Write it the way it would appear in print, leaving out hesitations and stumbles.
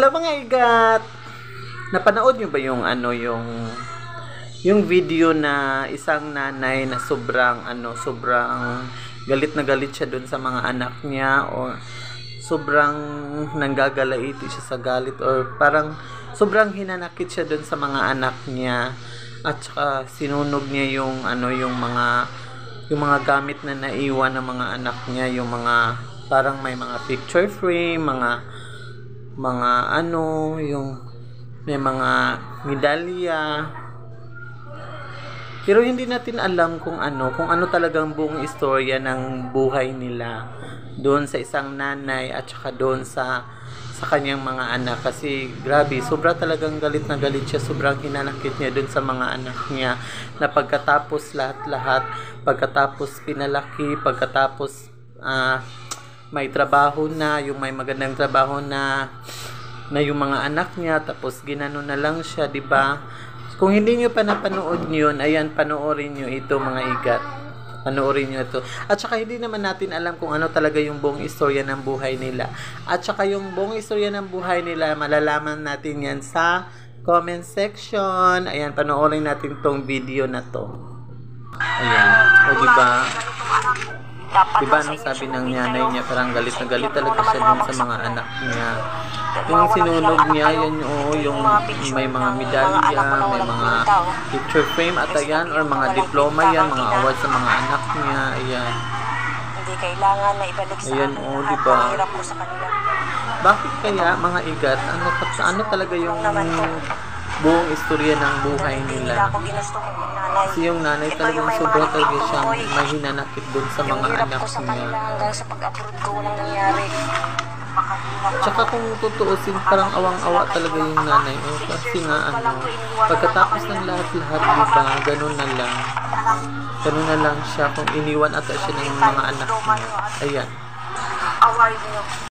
Hello mga igat! Napanood nyo ba yung yung video na isang nanay na sobrang galit na galit siya dun sa mga anak niya, o sobrang nanggagalaiti siya sa galit, or parang sobrang hinanakit siya dun sa mga anak niya, at saka sinunog niya yung mga gamit na naiwan ng mga anak niya, yung mga parang may mga picture frame, yung may mga medalya. Pero hindi natin alam kung ano talagang buong istorya ng buhay nila doon sa isang nanay at saka doon sa kanyang mga anak, kasi grabe, sobra talagang galit na galit siya, sobrang hinanakit niya doon sa mga anak niya, na pagkatapos lahat, pagkatapos pinalaki, pagkatapos may trabaho na, yung may magandang trabaho na yung mga anak niya, tapos ginano na lang siya, 'di ba? Kung hindi niyo pa napanood niyo, ayan, panoorin niyo ito mga igat. Panoorin niyo ito. At saka hindi naman natin alam kung ano talaga yung buong istorya ng buhay nila. At saka yung buong istorya ng buhay nila, malalaman natin yan sa comment section. Ayan, panoorin natin tong video na to. Ayan. O diba? Diba nung sabi ng nanay niya, parang galit na galit talaga siya dun sa mga anak niya. Yung sinunog niya, yung may mga medalya, may mga picture frame at ayan, or mga diploma yan, mga awards sa mga anak niya, ayan. Hindi kailangan na ibalik sa ayan, diba? Hirap po sa kanila. Bakit kaya mga igat, ano talaga yung buong istorya ng buhay nila? Kasi yung nanay talagang sobrang talaga siyang may hinanakit dun sa mga anak niya. Hanggang sa pag-upload ko, walang nangyari. Tsaka kung tutuusin, parang awang-awa talaga yung nanay. Kasi nga pagkatapos ng lahat-lahat, diba, ganun na lang siya, kung iniwan ata siya ng mga anak niya. Ayan.